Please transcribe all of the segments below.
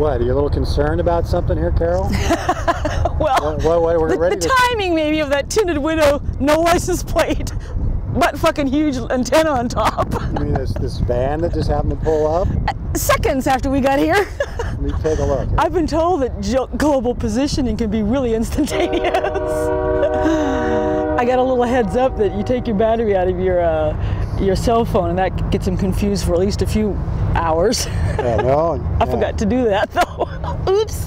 What? Are you a little concerned about something here, Carol? Well, we're ready the timing maybe of that tinted window, no license plate, but fucking huge antenna on top. You mean this van that just happened to pull up? Seconds after we got here. Let me take a look. I've been told that global positioning can be really instantaneous. I got a little heads up that you take your battery out of your cell phone and that gets them confused for at least a few hours. Yeah, no, I forgot to do that though. Oops.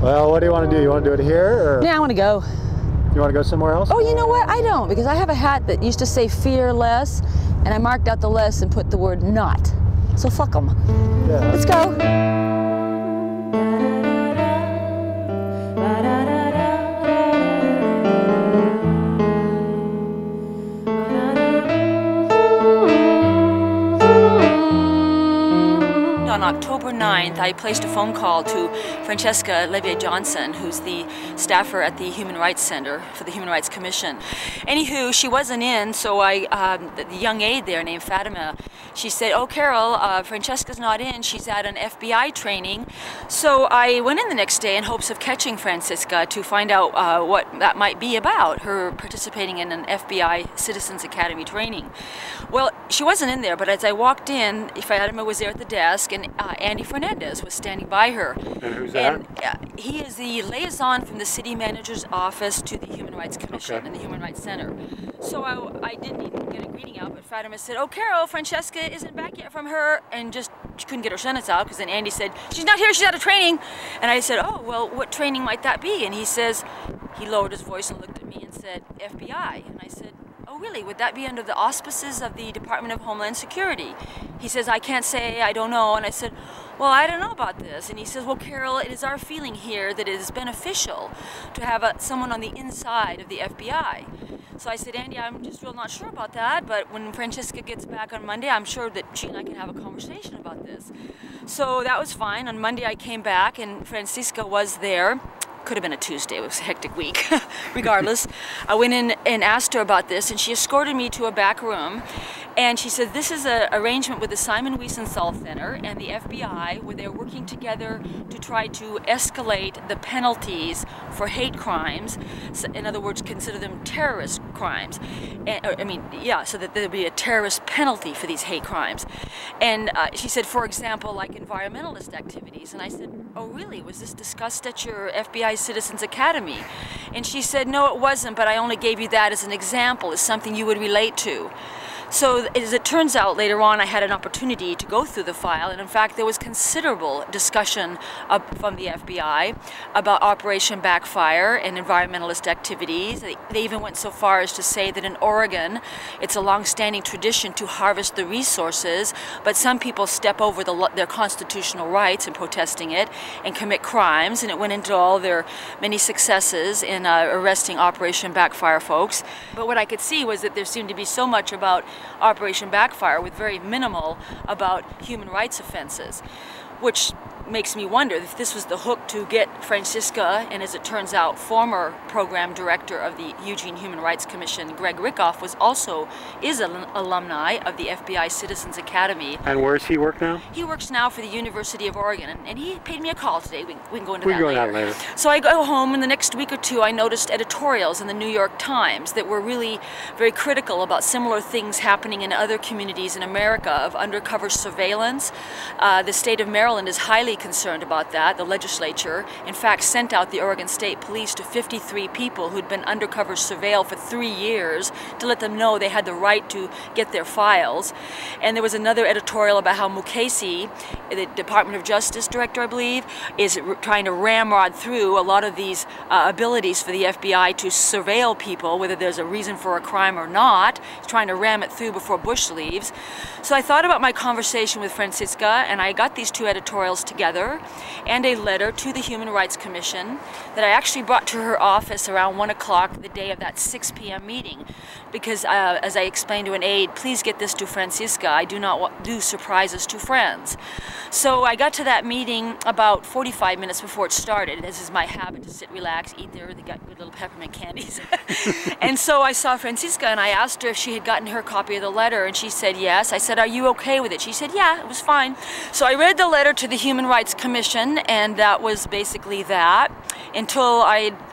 Well, what do you want to do? You want to do it here? Or Yeah, I want to go. You want to go somewhere else? Oh, you know what? I don't, because I have a hat that used to say fear less, and I marked out the less and put the word not. So fuck them. Yeah. Let's go. On October 9th, I placed a phone call to Francesca Levier-Johnson, who's the staffer at the Human Rights Center for the Human Rights Commission. Anywho, she wasn't in, so the young aide there named Fatima, she said, "Oh, Carol, Francesca's not in. She's at an FBI training." So I went in the next day in hopes of catching Francesca to find out what that might be about, her participating in an FBI Citizens Academy training. Well, she wasn't in there, but as I walked in, Fatima was there at the desk, and Andy Fernandez was standing by her. And who's that? And he is the liaison from the city manager's office to the Human Rights Commission and the Human Rights Center. So I didn't even get a greeting out, but Fatima said, "Oh, Carol, Francesca isn't back yet from her," and just she couldn't get her sentence out because then Andy said, "She's not here, she's at a training." And I said, "Oh, well, what training might that be?" And he lowered his voice and looked at me and said, "FBI." And I said, "Oh, really? Would that be under the auspices of the Department of Homeland Security?" He says, "I can't say, I don't know." And I said, "Well, I don't know about this." And he says, "Well, Carol, it is our feeling here that it is beneficial to have someone on the inside of the FBI." So I said, "Andy, I'm just real not sure about that, but when Francesca gets back on Monday, I'm sure that she and I can have a conversation about this." So that was fine. On Monday I came back and Francesca was there. Could have been a Tuesday, it was a hectic week. Regardless, I went in and asked her about this, and she escorted me to a back room, and she said this is an arrangement with the Simon Wiesenthal Center and the FBI where they're working together to try to escalate the penalties for hate crimes. So, in other words, consider them terrorist crimes. So that there'll be a terrorist penalty for these hate crimes. And she said, for example, like environmentalist activities. And I said, "Oh, really? Was this discussed at your FBI Citizens Academy?" And she said, "No, it wasn't, but I only gave you that as an example, as something you would relate to." So as it turns out, later on I had an opportunity to go through the file, and in fact there was considerable discussion from the FBI about Operation Backfire and environmentalist activities. They even went so far as to say that in Oregon it's a long-standing tradition to harvest the resources, but some people step over their constitutional rights in protesting it and commit crimes, and it went into all their many successes in arresting Operation Backfire folks. But what I could see was that there seemed to be so much about Operation Backfire with very minimal about human rights offenses, which makes me wonder if this was the hook to get Francesca, and as it turns out, former program director of the Eugene Human Rights Commission, Greg Rickoff, is an alumni of the FBI Citizens Academy. And where does he work now? He works now for the University of Oregon, and he paid me a call today. We can go into that later. So I go home, and the next week or two I noticed editorials in the New York Times that were really very critical about similar things happening in other communities in America of undercover surveillance. The state of Maryland is highly concerned about that. The legislature, in fact, sent out the Oregon State Police to 53 people who'd been undercover surveilled for 3 years to let them know they had the right to get their files. And there was another editorial about how Mukasey, the Department of Justice director, I believe, is trying to ramrod through a lot of these abilities for the FBI to surveil people, whether there's a reason for a crime or not. He's trying to ram it through before Bush leaves. So I thought about my conversation with Francesca, and I got these two editorials together. together and a letter to the Human Rights Commission that I actually brought to her office around 1 o'clock the day of that 6 p.m. meeting. Because as I explained to an aide, please get this to Francisca. I do not do surprises to friends. So I got to that meeting about 45 minutes before it started. This is my habit, to sit, relax, eat there. They got good little peppermint candies. And so I saw Francisca and I asked her if she had gotten her copy of the letter, and she said yes. I said, are you okay with it? She said, yeah, it was fine. So I read the letter to the Human Rights Commission, and that was basically that. Until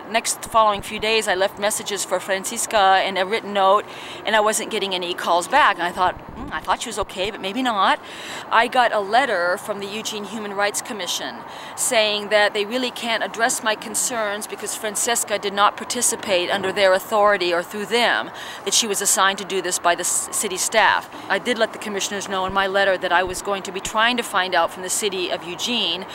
next following few days, I left messages for Francisca and a written note, and I wasn't getting any calls back. And I thought she was okay, but maybe not. I got a letter from the Eugene Human Rights Commission saying that they really can't address my concerns because Francisca did not participate under their authority or through them, that she was assigned to do this by the city staff. I did let the commissioners know in my letter that I was going to be trying to find out from the city of Eugene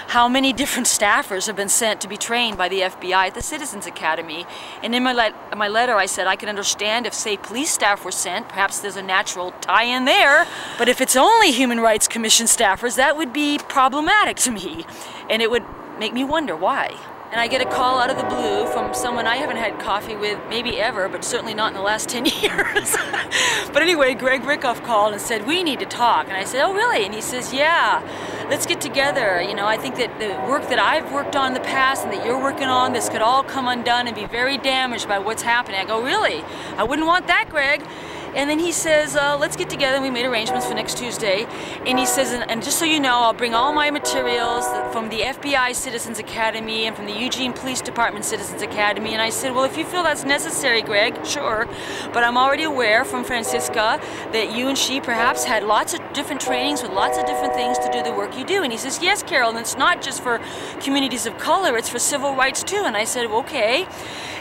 how many different staffers have been sent to be trained by the FBI at the Citizens Academy. And in my letter I said I could understand if, say, police staff were sent, perhaps there's a natural tie-in there, but if it's only Human Rights Commission staffers, that would be problematic to me, and it would make me wonder why. And I get a call out of the blue from someone I haven't had coffee with maybe ever, but certainly not in the last 10 years. But anyway, Greg Rickoff called and said, we need to talk. And I said, oh really? And he says, yeah, let's get together. You know, I think that the work that I've worked on in the past and that you're working on, this could all come undone and be very damaged by what's happening. I go, really? I wouldn't want that, Greg. And then he says, let's get together. And we made arrangements for next Tuesday. And he says, and just so you know, I'll bring all my materials from the FBI Citizens Academy and from the Eugene Police Department Citizens Academy. And I said, well, if you feel that's necessary, Greg, sure. But I'm already aware from Francisca that you and she perhaps had lots of different trainings with lots of different things to do the work you do. And he says, yes, Carol, and it's not just for communities of color, it's for civil rights too. And I said, okay.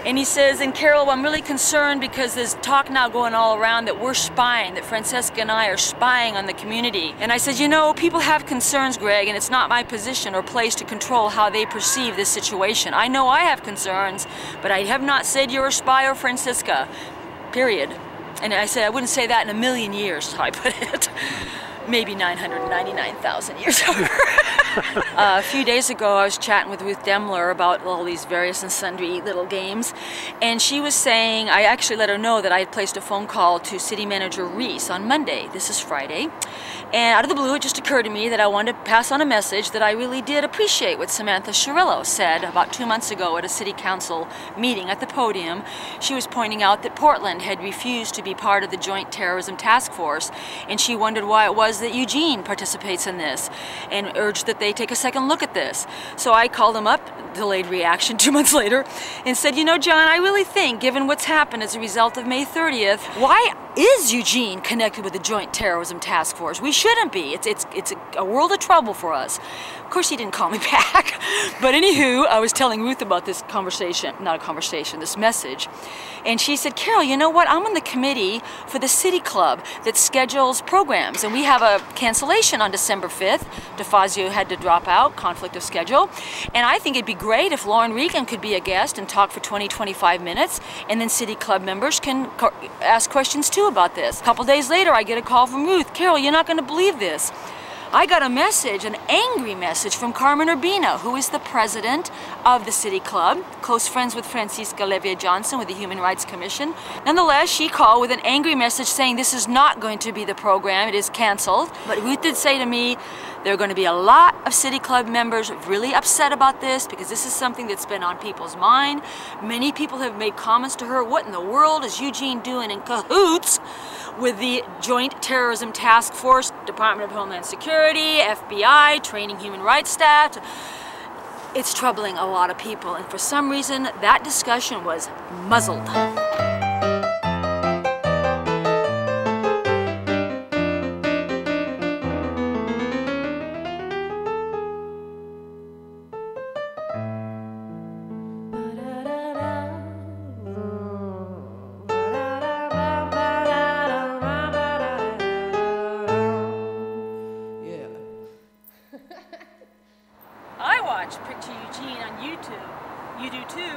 And he says, and Carol, I'm really concerned because there's talk now going all around that we're spying, that Francisca and I are spying on the community. And I said, you know, people have concerns, Greg, and it's not my position or place to control how they perceive this situation. I know I have concerns, but I have not said you're a spy or Francisca, period. And I said, I wouldn't say that in a million years, so I put it. Maybe 999,000 years. A few days ago I was chatting with Ruth Demler about all these various and sundry little games, and she was saying, I actually let her know that I had placed a phone call to City Manager Reese on Monday. This is Friday. And out of the blue it just occurred to me that I wanted to pass on a message that I really did appreciate what Samantha Cirillo said about 2 months ago at a City Council meeting at the podium. She was pointing out that Portland had refused to be part of the Joint Terrorism Task Force, and she wondered why it was that Eugene participates in this, and urged that they take a second look at this. So I called him up, delayed reaction 2 months later, and said, you know, John, I really think, given what's happened as a result of May 30th, why is Eugene connected with the Joint Terrorism Task Force? We shouldn't be. It's a world of trouble for us. Of course, he didn't call me back. But anywho, I was telling Ruth about this conversation, not a conversation, this message. And she said, Carol, you know what? I'm on the committee for the City Club that schedules programs. And we have a cancellation on December 5th. DeFazio had to drop out, conflict of schedule. And I think it'd be great if Lauren Regan could be a guest and talk for 20-25 minutes. And then City Club members can ask questions too about this. A couple days later, I get a call from Ruth. Carol, you're not going to believe this. I got a message, an angry message from Carmen Urbina, who is the president of the City Club, close friends with Francisca Levia Johnson with the Human Rights Commission. Nonetheless, she called with an angry message saying this is not going to be the program, it is canceled. But Ruth did say to me, there are going to be a lot of City Club members really upset about this because this is something that's been on people's mind. Many people have made comments to her, what in the world is Eugene doing in cahoots with the Joint Terrorism Task Force, Department of Homeland Security, FBI, training human rights staff. It's troubling a lot of people, and for some reason that discussion was muzzled. I watch PictureEugene on YouTube. You do too.